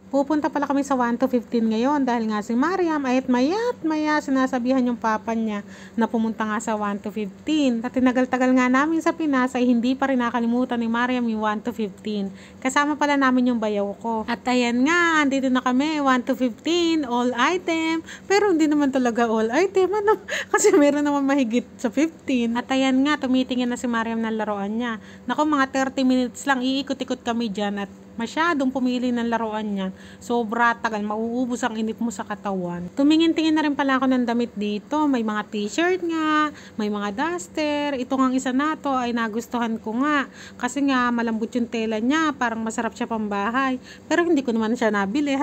Pupunta pala kami sa 1 to 15 ngayon dahil nga si Mariam ay maya't maya sinasabihan yung papa niya na pumunta nga sa 1 to 15. At tinagal-tagal nga namin sa Pinas ay hindi pa rin nakalimutan ni Mariam yung 1 to 15. Kasama pala namin yung bayaw ko. At ayan nga, andito na kami 1 to 15, all item. Pero hindi naman talaga all item. Ano? Kasi meron naman mahigit sa 15. At ayan nga, tumitingin na si Mariam ng laruan niya. Naku, mga 30 minutes lang iikot-ikot kami dyan at masyadong pumili ng laruan niya. Sobra tagal, mauubos ang inip mo sa katawan. Tumingin-tingin na rin pala ako ng damit dito. May mga t-shirt nga, may mga duster. Ito nga isa na to ay nagustuhan ko nga. Kasi nga malambot yung tela niya, parang masarap siya pambahay. Pero hindi ko naman siya nabili.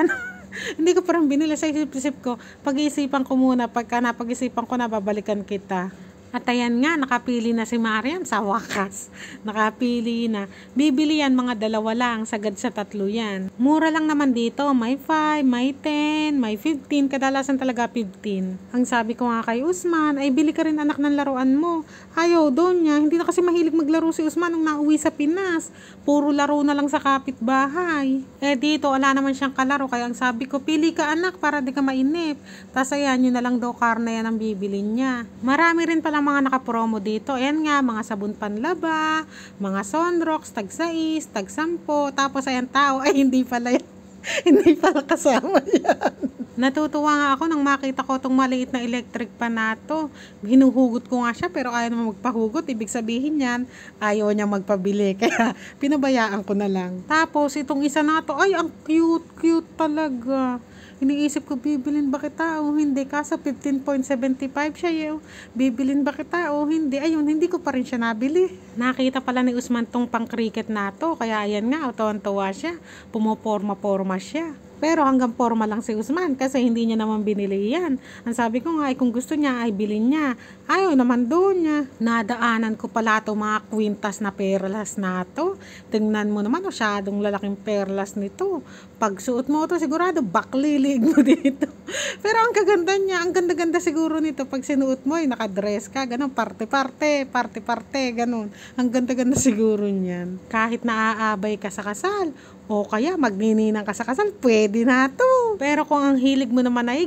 Hindi ko parang binili sa isip-isip ko. Pag-iisipan ko muna, pagka napag-isipan ko na babalikan kita. At ayan nga, nakapili na si Mariam sa wakas. Nakapili na. Bibili yan mga dalawa lang, sagad sa tatlo yan. Mura lang naman dito, may 5, may 10, may 15, kadalasan talaga 15. Ang sabi ko nga kay Usman, ay bili ka rin anak ng laruan mo. Ayaw doon niya, hindi na kasi mahilig maglaro si Usman nung nauwi sa Pinas. Puro laro na lang sa kapitbahay. Dito, wala naman siyang kalaro, kaya ang sabi ko, pili ka anak para di ka mainip. Tas ayan, yun na lang daw karne yan ang bibili niya. Marami rin pala mga nakapromo dito. Ayan nga, mga sabon panlaba, mga Sunrocks, tag 6, tag 10. Tapos ayan tao, ay hindi pala yan. Hindi pala kasama yan. Natutuwa nga ako nang makita ko itong maliit na electric pan na to. Hinuhugot ko nga siya pero ayaw naman magpahugot. Ibig sabihin yan, ayaw niya magpabili. Kaya pinabayaan ko na lang. Tapos itong isa na to, ay ang cute talaga. Iniisip ko, bibilin ba kita o hindi? Kaso 15.75 siya yun. Bibilin ba kita o hindi? Ayun, hindi ko pa rin siya nabili. Nakita pala ni Usman tong pang cricket na to. Kaya ayan nga, tuwan-tuwa siya. Pumoporma-porma siya. Pero hanggang forma lang si Usman kasi hindi niya naman binili yan. Ang sabi ko nga ay kung gusto niya ay bilhin niya. Ayaw naman doon niya. Nadaanan ko pala ito mga kwintas na perlas na to. Tingnan mo naman, masyadong lalaking perlas nito. Pag suot mo ito sigurado baklilig mo dito. Pero ang kaganda niya, ang ganda-ganda siguro nito pag sinuot mo ay nakadress ka, ganun, parte-parte, ganun. Ang ganda-ganda siguro niyan. Kahit naaabay ka sa kasal o kaya magnininang ka sa kasal, pwede na to. Pero kung ang hilig mo naman ay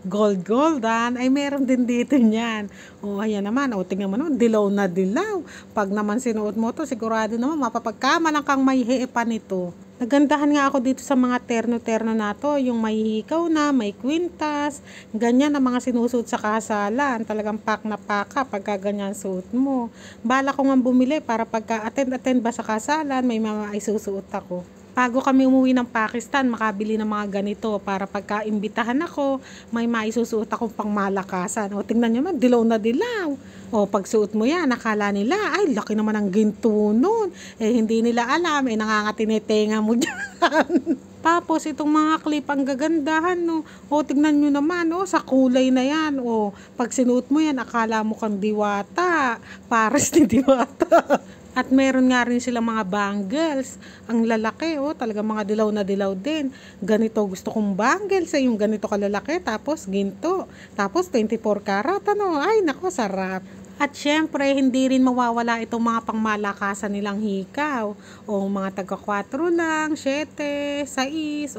goldan, ay meron din dito niyan. O ayan naman, o tingnan mo naman, dilaw na dilaw. Pag naman sinuot mo to, sigurado naman mapapagkamalang kang may heepa nito. Nagandahan nga ako dito sa mga terno-terno na to, yung may hikaw na, may kwintas, ganyan ang mga sinusuot sa kasalan. Talagang pak na paka pagka ganyan suot mo. Bala ko nga bumili para pagka attend ba sa kasalan, may mga isusuot ako. Bago kami umuwi ng Pakistan, makabili ng mga ganito para pagka imbitahan ako, may maisusuot akong pangmalakasan. O tingnan nyo naman, dilaw na dilaw. O pagsuot mo yan, nakala nila, ay laki naman ang ginto nun. Hindi nila alam, nangangatinitenga mo dyan. Tapos itong mga clip ang gagandahan, no. O tignan nyo naman, sa kulay na yan. O pag sinuot mo yan, akala mo kang diwata. Pares ni diwata. At meron nga rin silang mga bangles. Ang lalaki, talaga mga dilaw na dilaw din. Ganito gusto kong bangles, yung ganito kalalaki, tapos ginto. Tapos 24 karat, ay nako, sarap. At syempre, hindi rin mawawala itong mga pangmalakasan nilang hikaw. O mga taga 4 lang, 7, 6, 8.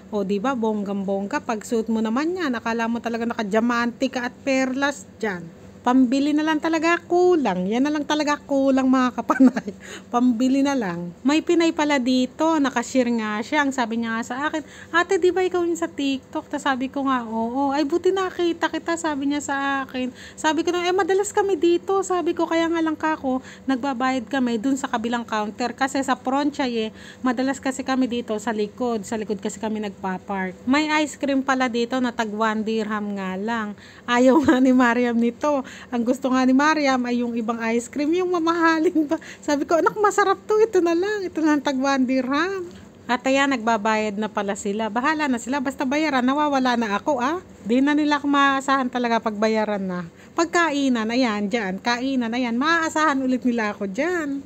O diba, bonggang-bongga. Pag suot mo naman yan, akala mo talaga naka-diamante ka at perlas dyan. Pambili na lang talaga kulang. Yan na lang talaga kulang mga kapanay. Pambili na lang. May Pinay pala dito. Nakashare nga siya. Ang sabi niya nga sa akin, ate di ba ikaw yun sa TikTok? Ta sabi ko nga, oo. Ay buti nakita kita. Sabi niya sa akin. Sabi ko na, madalas kami dito. Sabi ko, kaya nga lang kako, nagbabayad kami dun sa kabilang counter. Kasi sa Pronchay madalas kasi kami dito sa likod. Sa likod kasi kami nagpapark. May ice cream pala dito na tag 1 dirham nga lang. Ayaw nga ni Mariam nito. Ang gusto nga ni Mariam ay yung ibang ice cream, yung mamahalin ba. Sabi ko, anak, masarap to, ito na lang tag 1 dirham. At ayan, nagbabayad na pala sila. Bahala na sila, basta bayaran, nawawala na ako Di na nila maasahan talaga pag bayaran na. Pagkainan, ayan, dyan, kainan, ayan, maaasahan ulit nila ako dyan.